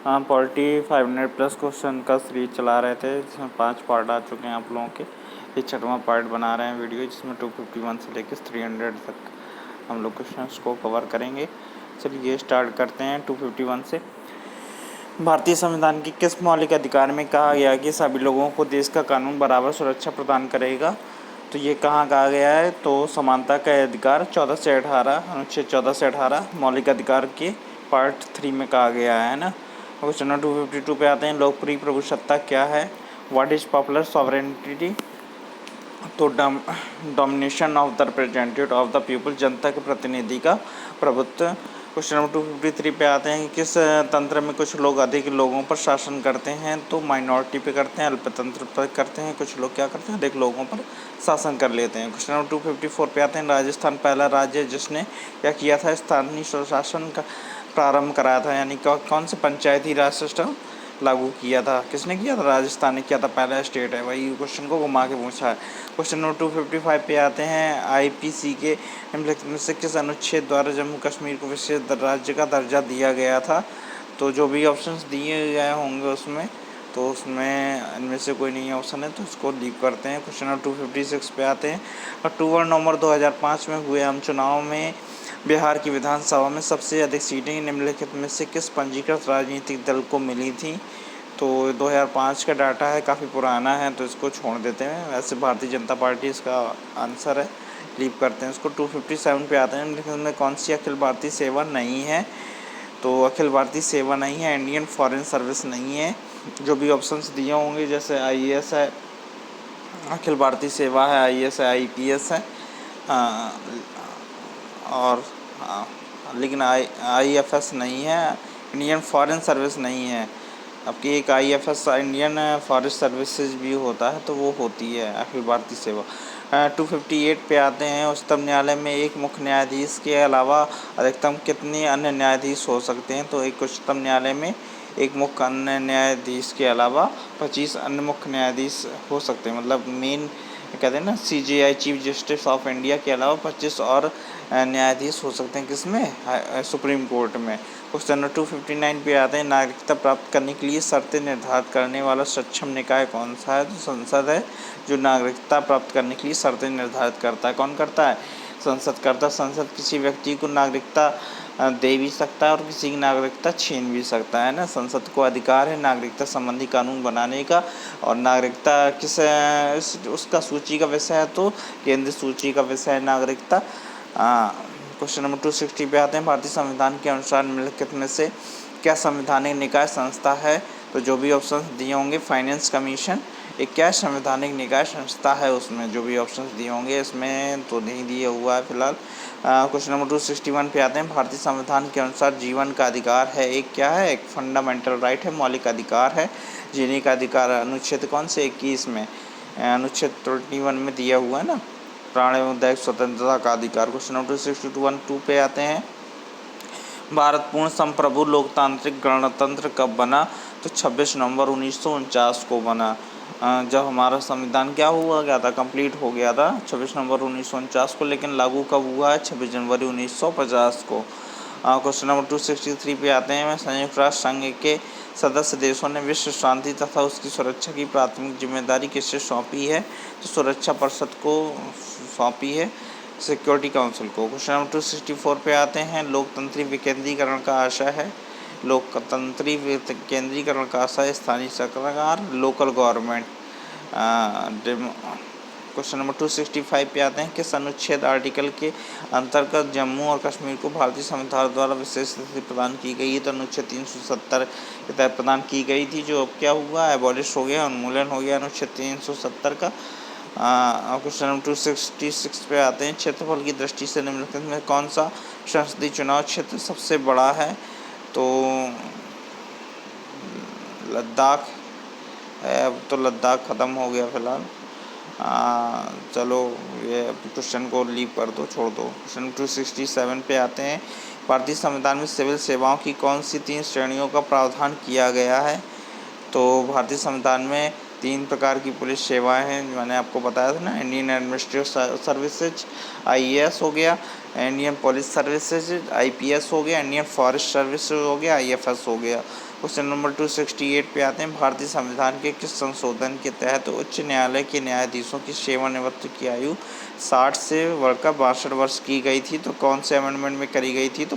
हाँ, polity 500 plus question का series चला रहे थे, जिसमें 5 पार्ट आ चुके हैं आप लोगों के। ये 6वां पार्ट बना रहे हैं वीडियो, जिसमें 251 से लेकर 300 तक हम लोग क्वेश्चंस को कवर करेंगे। चलिए स्टार्ट करते हैं 251 से। भारतीय संविधान के किस मौलिक अधिकार में कहा गया कि सभी लोगों को देश का कानून बराबर सुरक्षा प्रदान करेगा? तो ये कहाँ कहा गया है? तो समानता का अधिकार 14 से 18, अनुच्छेद 14 से 18 मौलिक अधिकार के पार्ट 3 में कहा गया है ना। क्वेश्चन नंबर 252 पे आते हैं। लोकप्रिय प्रभुसत्ता क्या है? What is popular sovereignty? तो domination of the representative of the people, जनता के प्रतिनिधि का प्रभुत्व। क्वेश्चन नंबर 253 पे आते हैं कि किस तंत्र में कुछ लोग अधिक लोगों पर शासन करते हैं? तो माइनॉरिटी पे करते हैं, अल्पतंत्र पर करते हैं। कुछ लोग क्या करते हैं? अधिक लोगों पर शासन कर लेते हैं। क्वेश्चन नंबर 254 पे आते हैं। राजस्थान पहला राज्य है जिसने क्या किया था? स्थानीय स्वशासन का प्रारंभ कराया था, यानी कौन से पंचायती राज सिस्टम लागू किया था? किसने किया था? राजस्थान ने किया था, पहला स्टेट है। वही क्वेश्चन को घुमा के पूछा है। क्वेश्चन नंबर 255 पे आते हैं। आईपीसी के निम्नलिखित में से किस अनुच्छेद द्वारा जम्मू कश्मीर को विशेष राज्य का दर्जा दिया गया था? तो जो भी ऑप्शंस दिए गए होंगे उसमें, तो उसमें इनमें से कोई नहीं ऑप्शन है, तो इसको लीव करते हैं। क्वेश्चन नंबर 256 पे आते हैं। अक्टूबर नवंबर 2005 में हुए आम चुनाव में बिहार की विधानसभा में सबसे अधिक सीटें निम्नलिखित में से किस पंजीकृत राजनीतिक दल को मिली थी? तो 2005 का डाटा है, काफ़ी पुराना है, तो इसको छोड़ देते हैं। वैसे भारतीय जनता पार्टी इसका आंसर है, लीव करते हैं इसको। 257 पे आते हैं। निम्नलिखित में कौन सी अखिल भारतीय सेवा नहीं है? तो अखिल भारतीय सेवा नहीं है, इंडियन फॉरेन सर्विस नहीं है। जो भी ऑप्शंस दिए होंगे, जैसे आईएएस है, अखिल भारतीय सेवा है, आईएएस है, आईपीएस है, और लेकिन आईएफएस नहीं है, इंडियन फॉरेन सर्विस नहीं है। आपकी एक आईएफएस इंडियन फॉरेस्ट सर्विसेज भी होता है, तो वो होती है अखिल भारतीय सेवा। 258 पे आते हैं। उच्चतम न्यायालय में एक मुख्य न्यायाधीश के अलावा अधिकतम कितने अन्य न्यायाधीश हो सकते हैं? तो एक उच्चतम न्यायालय में एक मुख्य अन्य न्यायाधीश के अलावा 25 अन्य मुख्य न्यायाधीश हो सकते हैं। मतलब मेन कहते हैं ना, CJI chief justice of India के अलावा 25 और न्यायाधीश हो सकते हैं। किसमें? सुप्रीम कोर्ट में। क्वेश्चन नंबर 259 पे आते हैं। नागरिकता प्राप्त करने के लिए शर्तें निर्धारित करने वाला सक्षम निकाय कौन सा है? तो संसद है, जो नागरिकता प्राप्त करने के लिए शर्तें निर्धारित करता है। कौन करता है? संसद करता है। संसद किसी व्यक्ति को नागरिकता दे भी सकता है और किसी की नागरिकता छीन भी सकता है ना। संसद को अधिकार है नागरिकता संबंधी कानून बनाने का। और नागरिकता किस उसका सूची का विषय है? तो केंद्रीय सूची का विषय है नागरिकता। क्वेश्चन नंबर 260 पे आते हैं। भारतीय संविधान के अनुसार निम्नलिखित में से क्या संवैधानिक निकाय संस्था है? तो जो भी ऑप्शंस दिए होंगे, फाइनेंस कमीशन एक क्या संवैधानिक निकाय संस्था है, उसमें जो भी ऑप्शंस दिए होंगे, इसमें तो नहीं दिया हुआ है फिलहाल। क्वेश्चन नंबर 261 पे आते हैं। भारतीय संविधान के अनुसार जीवन का अधिकार है, एक क्या है? एक फंडामेंटल राइट है, मौलिक अधिकार है। जीने का अधिकार अनुच्छेद कौन से? 21 में, अनुच्छेद 21 में दिया हुआ है ना, प्राण एवं दैहिक स्वतंत्रता का अधिकार। क्वेश्चन नंबर 262 पे आते हैं। भारत पूर्ण संप्रभु लोकतांत्रिक गणतंत्र कब बना? तो 26 नवंबर 1949 को बना। जब हमारा संविधान क्या हुआ गया था, कंप्लीट हो गया था 26 नवंबर 1949 को, लेकिन लागू कब हुआ है? 26 जनवरी 1950 को। क्वेश्चन नंबर 263 पे आते हैं। संयुक्त राष्ट्र संघ के सदस्य देशों ने विश्व शांति तथा उसकी सुरक्षा की प्राथमिक जिम्मेदारी किससे सौंपी है? तो सुरक्षा परिषद को सौंपी है, सिक्योरिटी काउंसिल को। क्वेश्चन नंबर 264 पे आते हैं। लोकतंत्री विकेंद्रीकरण का आशय है, लोकतंत्री विकेंद्रीकरण का आशय स्थानीय सरकार, लोकल गवर्नमेंट। क्वेश्चन नंबर 265 पे आते हैं। किस अनुच्छेद आर्टिकल के अंतर्गत जम्मू और कश्मीर को भारतीय संविधान द्वारा विशेष स्थिति प्रदान की गई है? तो अनुच्छेद 370 के तहत प्रदान की गई थी, जो अब क्या हुआ? एबॉलिश हो गया, उन्मूलन हो गया अनुच्छेद 370 का। क्वेश्चन नंबर 266 पे आते हैं। क्षेत्रफल की दृष्टि से निम्नलिखित में कौन सा संसदीय चुनाव क्षेत्र सबसे बड़ा है? तो लद्दाख है। अब तो लद्दाख ख़त्म हो गया फिलहाल। चलो ये क्वेश्चन को लीव कर दो, छोड़ दो। क्वेश्चन 267 पे आते हैं। भारतीय संविधान में सिविल सेवाओं की कौन सी 3 श्रेणियों का प्रावधान किया गया है? तो भारतीय संविधान में 3 प्रकार की पुलिस सेवाएं हैं, मैंने आपको बताया था ना। इंडियन एडमिनिस्ट्रेटिव सर्विसेज IAS हो गया, इंडियन पुलिस सर्विसेज IPS हो गया, इंडियन फॉरेस्ट सर्विसेज हो गया IFS हो गया। क्वेश्चन नंबर 268 पे आते हैं। भारतीय संविधान के किस संशोधन के तहत उच्च न्यायालय के न्यायाधीशों की सेवानिवृत्ति की आयु 60 से बढ़कर 62 वर्ष की गई थी? तो कौन से अमेंडमेंट में करी गई थी? तो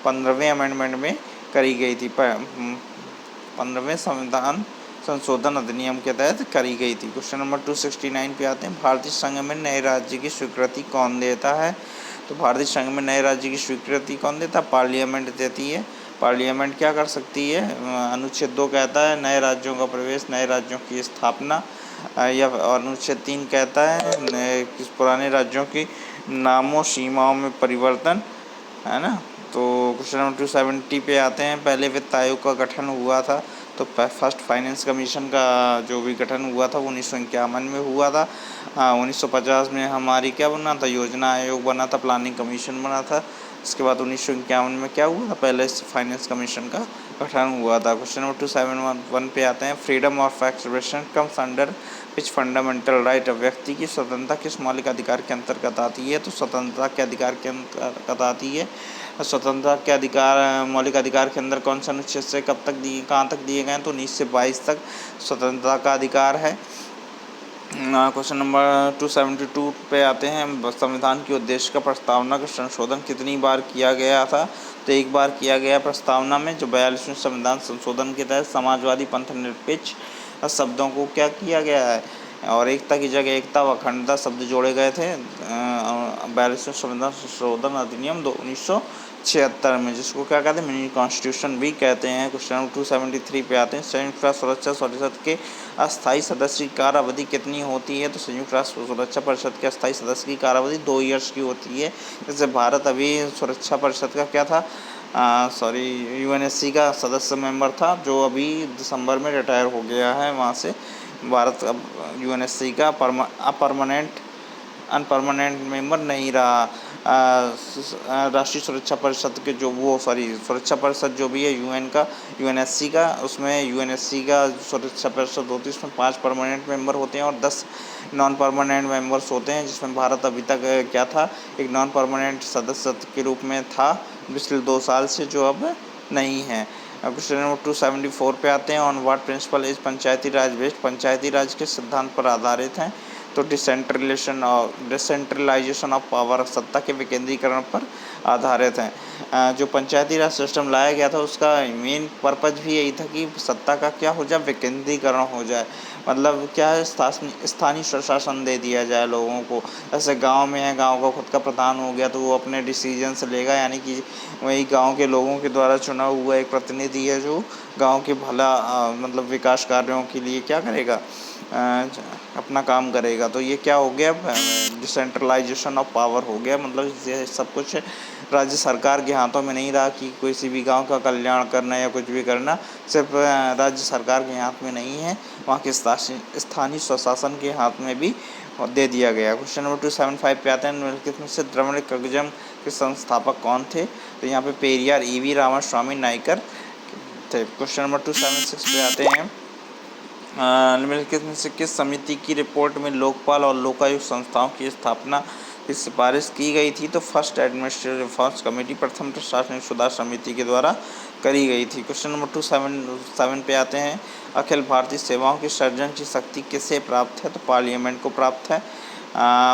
15वें अमेंडमेंट में करी गई थी। 15वें संविधान संशोधन अधिनियम के तहत करी गई थी। क्वेश्चन नंबर 269 पे आते हैं। भारतीय संघ में नए राज्य की स्वीकृति कौन देता है? तो भारतीय संघ में नए राज्य की स्वीकृति कौन देता है? पार्लियामेंट देती है। पार्लियामेंट क्या कर सकती है? अनुच्छेद 2 कहता है नए राज्यों का प्रवेश, नए राज्यों की स्थापना, या अनुच्छेद 3 कहता है पुराने राज्यों की नामों सीमाओं में परिवर्तन, है ना। तो क्वेश्चन नंबर 270 पे आते हैं। पहले वित्त आयोग का गठन हुआ था, तो फर्स्ट फाइनेंस कमीशन का जो भी गठन हुआ था वो 1951 में हुआ था। 1950 में हमारी क्या बना था? योजना आयोग बना था, प्लानिंग कमीशन बना था। इसके बाद 1951 में क्या हुआ था? पहले फाइनेंस कमीशन का गठन हुआ था। क्वेश्चन नंबर 271 पे आते हैं। Freedom of expression comes under which fundamental right? व्यक्ति की स्वतंत्रता किस मौलिक अधिकार के अंतर्गत आती है? तो स्वतंत्रता के अधिकार के अंतर्गत आती है। स्वतंत्रता के अधिकार मौलिक अधिकार के अंदर कौन सा अनुच्छेद से कब तक दिए, कहाँ तक दिए गए हैं? तो 19 से 22 तक स्वतंत्रता का अधिकार है। क्वेश्चन नंबर 272 पे आते हैं। संविधान के उद्देश्य का प्रस्तावना का संशोधन कितनी बार किया गया था? तो एक बार किया गया प्रस्तावना में, जो 42वें संविधान संशोधन के तहत समाजवादी पंथ निरपेक्ष शब्दों को क्या किया गया है, और एकता की जगह एकता व अखंडता शब्द जोड़े गए थे 42वें संविधान संशोधन अधिनियम 1976 में, जिसको क्या कहते हैं? मिनी कॉन्स्टिट्यूशन भी कहते हैं। क्वेश्चन नंबर 273 पे आते हैं। संयुक्त राष्ट्र सुरक्षा परिषद के अस्थायी सदस्य की कार्यावधि कितनी होती है? तो संयुक्त राष्ट्र सुरक्षा परिषद के अस्थायी सदस्य की कार्यावधि 2 ईयर्स की होती है। जैसे भारत अभी सुरक्षा परिषद का क्या था, UNSC का सदस्य मेंबर था, जो अभी दिसंबर में रिटायर हो गया है वहाँ से। भारत अब UNSC का अनपरमानेंट मेंबर नहीं रहा। राष्ट्रीय सुरक्षा परिषद के जो सुरक्षा परिषद जो भी है UN का, UNSC का, उसमें UNSC का सुरक्षा परिषद होती है, उसमें 5 परमानेंट मेंबर होते हैं और 10 नॉन परमानेंट मेंबर्स होते हैं, जिसमें भारत अभी तक क्या था, एक नॉन परमानेंट सदस्य के रूप में था पिछले 2 साल से, जो अब नहीं है। क्वेश्चन नंबर 274 पे आते हैं। On what principle is panchayati raj based? Panchayati raj के सिद्धांत पर आधारित हैं। तो डिसेंट्रलाइजेशन ऑफ पावर, सत्ता के विकेंद्रीकरण पर आधारित हैं। जो पंचायती राज सिस्टम लाया गया था उसका मेन पर्पज भी यही था कि सत्ता का क्या हो जाए, विकेंद्रीकरण हो जाए। मतलब क्या है, स्थानीय प्रशासन दे दिया जाए लोगों को। जैसे गांव में है, गांव का खुद का प्रधान हो गया तो वो अपने डिसीजंस लेगा, यानी कि वही गांव के लोगों के द्वारा चुना हुआ एक प्रतिनिधि है जो गांव के भला मतलब विकास कार्यों के लिए क्या करेगा, अपना काम करेगा। तो ये क्या हो गया, डिसेंट्रलाइजेशन ऑफ पावर हो गया। मतलब ये सब कुछ राज्य सरकार के हाथों में नहीं रहा कि किसी भी गांव का कल्याण करना या कुछ भी करना सिर्फ राज्य सरकार के हाथ में नहीं है, वहाँ के स्थानीय स्वशासन के हाथ में भी दे दिया गया। क्वेश्चन नंबर 275 पे आते हैं। निम्नलिखित में से द्रविड़ कगजम के संस्थापक कौन थे? तो यहाँ पे पेरियार EV रामास्वामी नायकर थे। क्वेश्चन नंबर 276 पे आते हैं। निम्नलिखित में से किस समिति की रिपोर्ट में लोकपाल और लोकायुक्त संस्थाओं की स्थापना की सिफारिश की गई थी? तो फर्स्ट एडमिनिस्ट्रेटिव रिफॉर्म्स कमेटी, प्रथम प्रशासनिक सुधार समिति के द्वारा करी गई थी। क्वेश्चन नंबर 277 पे आते हैं। अखिल भारतीय सेवाओं की सर्जन की शक्ति किसे प्राप्त है? तो पार्लियामेंट को प्राप्त है।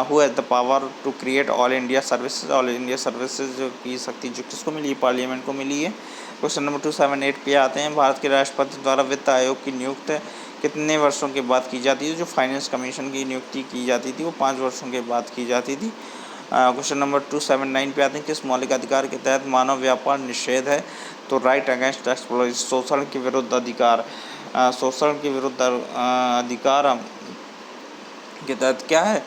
Who has the power to create all India services? All India services की शक्ति जो किसको मिली है? पार्लियामेंट को मिली है। क्वेश्चन नंबर 278 पे आते हैं। भारत के राष्ट्रपति द्वारा वित्त आयोग की नियुक्ति कितने वर्षों के बाद की जाती है? जो फाइनेंस कमीशन की नियुक्ति की जाती थी वो 5 वर्षों के बाद की जाती थी। क्वेश्चन नंबर 279 पे आते हैं। किस मौलिक अधिकार के तहत मानव व्यापार निषेध है? तो राइट अगेंस्ट एक्सप्लॉइटेशन, शोषण के विरुद्ध अधिकार। शोषण के विरुद्ध अधिकार के तहत क्या है,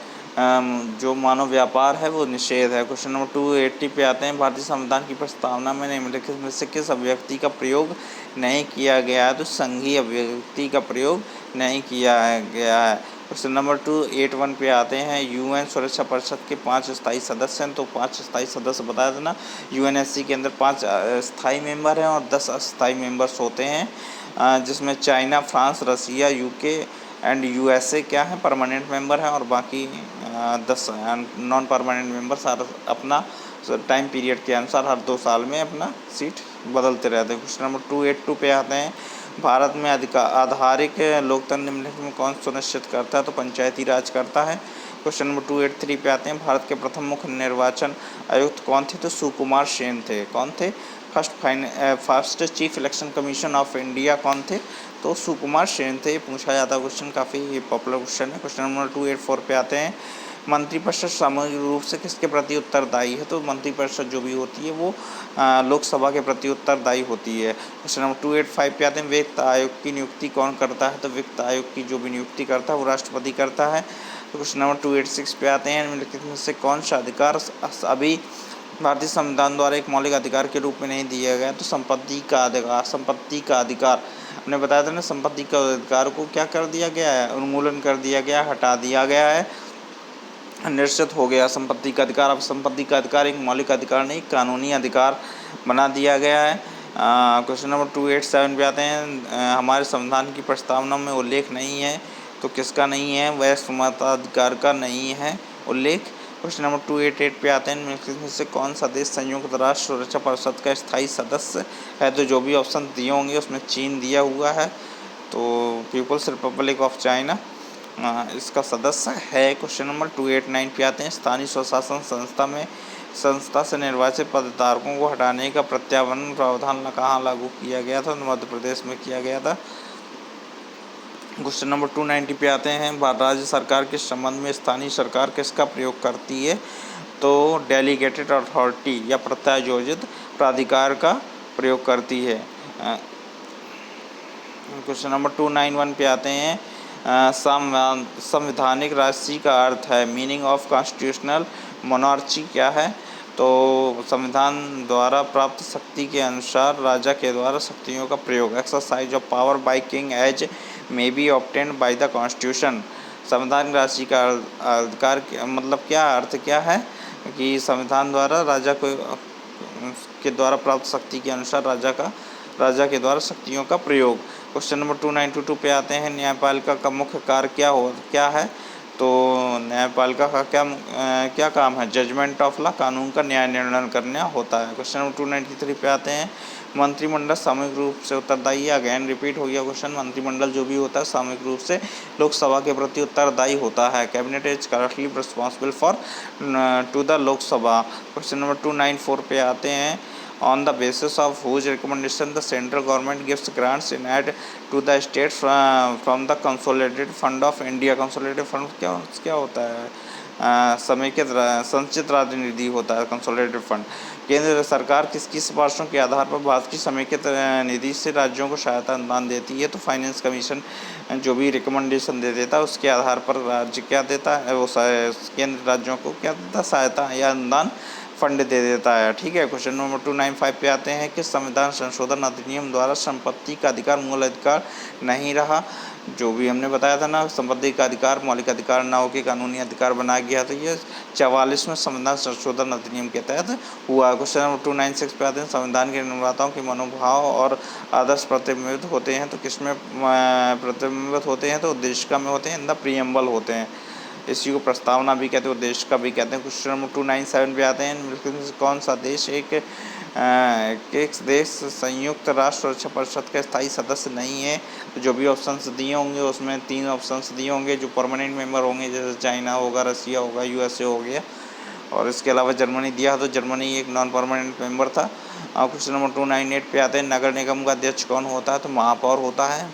जो मानव व्यापार है वो निषेध है। क्वेश्चन नंबर 280 पे आते हैं। भारतीय संविधान की प्रस्तावना में निम्नलिखित में से किस अभिव्यक्ति का प्रयोग नहीं किया गया है? तो संघीय अभिव्यक्ति का प्रयोग नहीं किया गया है। क्वेश्चन नंबर 281 पे आते हैं। UN सुरक्षा परिषद के 5 स्थायी सदस्य हैं, तो 5 स्थायी सदस्य बताया था ना। UNSC के अंदर 5 स्थायी मेंबर हैं और 10 अस्थायी मेंबर्स होते हैं, जिसमें China, France, Russia, UK and USA क्या है, परमानेंट मेंबर है, और बाकी 10 नॉन परमानेंट मेंबर सारा अपना टाइम पीरियड के अनुसार हर 2 साल में अपना सीट बदलते रहते हैं। क्वेश्चन नंबर 282 पे आते हैं, भारत में आधारिक लोकतंत्र निम्नलिखित में कौन सुनिश्चित करता है, तो पंचायती राज करता है। क्वेश्चन नंबर 283 पे आते हैं, भारत के प्रथम मुख्य निर्वाचन आयुक्त कौन थे, तो सुकुमार सेन थे। कौन थे? First chief election commission of India कौन थे, तो सुकुमार सेन थे। पूछा जाता क्वेश्चन, काफ़ी पॉपुलर क्वेश्चन है। क्वेश्चन नंबर 284 पे आते हैं, मंत्रिपरिषद सामूहिक रूप से किसके प्रति उत्तरदायी है, तो मंत्रिपरिषद जो भी होती है वो लोकसभा के प्रति उत्तरदायी होती है। क्वेश्चन नंबर 285 पे आते हैं, वित्त आयोग की नियुक्ति कौन करता है, तो वित्त आयोग की जो भी नियुक्ति करता है वो राष्ट्रपति करता है। तो क्वेश्चन नंबर 286 पे आते हैं, निम्नलिखित में से कौन सा अधिकार अभी भारतीय संविधान द्वारा एक मौलिक अधिकार के रूप में नहीं दिया गया, तो संपत्ति का अधिकार। संपत्ति का अधिकार हमने बताया था ना, संपत्ति का अधिकार को क्या कर दिया गया है, उन्मूलन कर दिया गया, हटा दिया गया है, निश्चित हो गया संपत्ति का अधिकार। अब संपत्ति का अधिकार एक मौलिक अधिकार नहीं, कानूनी अधिकार बना दिया गया है। क्वेश्चन नंबर 287 पे आते हैं, हमारे संविधान की प्रस्तावना में उल्लेख नहीं है, तो किसका नहीं है, वह मताधिकार का नहीं है उल्लेख। क्वेश्चन नंबर 288 पे आते हैं, निम्नलिखित से कौन सा देश संयुक्त राष्ट्र सुरक्षा परिषद का स्थायी सदस्य है, तो जो भी ऑप्शन दिए होंगे उसमें चीन दिया हुआ है, तो पीपल्स रिपब्लिक ऑफ चाइना इसका सदस्य है। क्वेश्चन नंबर 289 पे आते हैं, स्थानीय स्वशासन संस्था से निर्वाचित पदधारकों को हटाने का प्रत्यावर्तन प्रावधान कहाँ लागू किया गया था, मध्य प्रदेश में किया गया था। क्वेश्चन नंबर 290 पे आते हैं, राज्य सरकार के संबंध में स्थानीय सरकार किसका प्रयोग करती है, तो डेलीगेटेड अथॉरिटी या प्रत्यायोजित प्राधिकार का प्रयोग करती है। क्वेश्चन नंबर 291 पे आते हैं, संवैधानिक राष्ट्रीय का अर्थ है, मीनिंग ऑफ कॉन्स्टिट्यूशनल मोनार्ची क्या है, तो संविधान द्वारा प्राप्त शक्ति के अनुसार राजा के द्वारा शक्तियों का प्रयोग, exercise of power by king as may be obtained by the constitution. संवैधानिक राष्ट्रीय का अधिकार मतलब क्या अर्थ क्या है, कि संविधान द्वारा राजा को के द्वारा प्राप्त शक्ति के अनुसार राजा के द्वारा शक्तियों का प्रयोग। क्वेश्चन नंबर 292 पे आते हैं, न्यायपालिका का मुख्य कार्य क्या है, तो न्यायपालिका का क्या काम है, जजमेंट ऑफ लॉ, कानून का न्याय निर्णय करना होता है। क्वेश्चन नंबर 293 पे आते हैं, मंत्रिमंडल सामूहिक रूप से उत्तरदायी, अगेन रिपीट हो गया क्वेश्चन, मंत्रिमंडल जो भी होता है सामूहिक रूप से लोकसभा के प्रति उत्तरदायी होता है। Cabinet is correctly responsible for to the Lok Sabha. Question number 294 पे आते हैं, on the basis of whose recommendation the central government gives grants in aid to the states from the consolidated fund of India। consolidated fund क्या होता है, समेकित संचित राज्य निधि होता है कंसोलिडेटेड फंड। केंद्र सरकार किसकी सिफारिशों के आधार पर भारत की समेकित निधि से राज्यों को सहायता अनुदान देती है, तो फाइनेंस कमीशन जो भी रिकमेंडेशन दे देता है उसके आधार पर राज्य क्या देता है, वो केंद्र राज्यों को क्या देता है, सहायता या अनुदान फंड दे देता है। ठीक है। क्वेश्चन नंबर 295 पे आते हैं कि संविधान संशोधन अधिनियम द्वारा संपत्ति का अधिकार मूल अधिकार नहीं रहा, जो भी हमने बताया था ना, संपत्ति का अधिकार मौलिक अधिकार ना होकर कानूनी अधिकार बना गया, तो ये 44वें संविधान संशोधन अधिनियम के तहत हुआ। क्वेश्चन नंबर 296 पे आते हैं, संविधान के निर्माताओं के मनोभाव और आदर्श प्रतिबिंबित होते हैं, तो किसमें प्रतिबिंबित होते हैं, तो उद्देशिका में होते हैं, इन द प्रीएम्बल होते हैं। इसी को प्रस्तावना भी कहते हैं, उद्देशिका भी कहते हैं। क्वेश्चन नंबर 297 पे आते हैं, कौन सा देश एक देश संयुक्त राष्ट्र सुरक्षा परिषद का स्थायी सदस्य नहीं है, तो जो भी ऑप्शंस दिए होंगे उसमें 3 ऑप्शंस दिए होंगे जो परमानेंट मेंबर होंगे, जैसे चाइना होगा, रसिया होगा, यूएसए हो गया, और इसके अलावा जर्मनी दिया, तो जर्मनी एक नॉन परमानेंट मेंबर था। क्वेश्चन नंबर 298 पे आते हैं, नगर निगम का अध्यक्ष कौन होता है, तो महापौर होता है,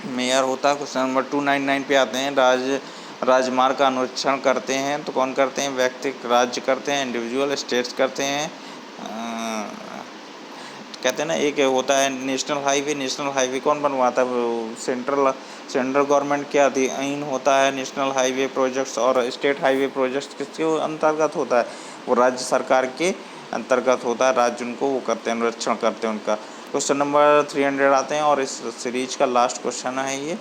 मेयर होता है। क्वेश्चन नंबर 299 पे आते हैं, राजमार्ग का अनुरक्षण करते हैं, तो कौन करते हैं, व्यक्तिगत राज्य करते हैं, इंडिविजुअल स्टेट्स करते हैं। कहते हैं ना, एक होता है नेशनल हाईवे कौन बनवाता है, वो सेंट्रल गवर्नमेंट के अधीन होता है नेशनल हाईवे प्रोजेक्ट्स, और स्टेट हाईवे प्रोजेक्ट्स किसके अंतर्गत होता है, वो राज्य सरकार के अंतर्गत होता है, राज्य उनको वो करते हैं, अनुरक्षण करते हैं उनका। क्वेश्चन नंबर 300 आते हैं और इस सीरीज का लास्ट क्वेश्चन है ये,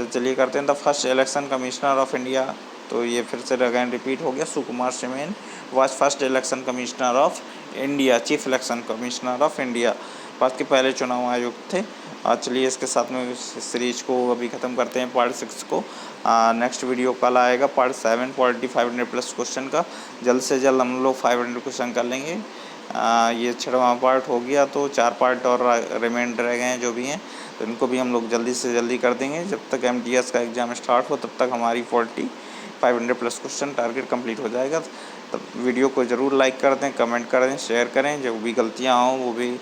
चलिए करते हैं। The first election commissioner of India, तो ये फिर से अगेन रिपीट हो गया, Sukumar Sen was first election commissioner of India, chief election commissioner of India. Bharat के पहले चुनाव आयुक्त थे। चलिए इसके साथ में इस सीरीज को अभी ख़त्म करते हैं, पार्ट 6 को। नेक्स्ट वीडियो कल आएगा पार्ट 7 पॉलिटी 500+ क्वेश्चन का। जल्द से जल्द हम लोग 500 क्वेश्चन कर लेंगे। ये 6वां पार्ट हो गया, तो 4 पार्ट और रिमेंड रह गए हैं जो भी हैं, तो इनको भी हम लोग जल्दी से जल्दी कर देंगे। जब तक MTS का एग्ज़ाम स्टार्ट हो तब तक हमारी 500+ क्वेश्चन टारगेट कंप्लीट हो जाएगा। तब वीडियो को ज़रूर लाइक कर दें, कमेंट कर दें, शेयर करें। जो भी गलतियाँ हों वो भी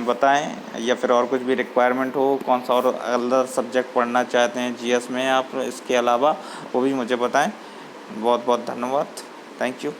बताएं, या फिर और कुछ भी रिक्वायरमेंट हो, कौन सा और अदर सब्जेक्ट पढ़ना चाहते हैं GS में आप इसके अलावा, वो भी मुझे बताएं। बहुत बहुत धन्यवाद। Thank you.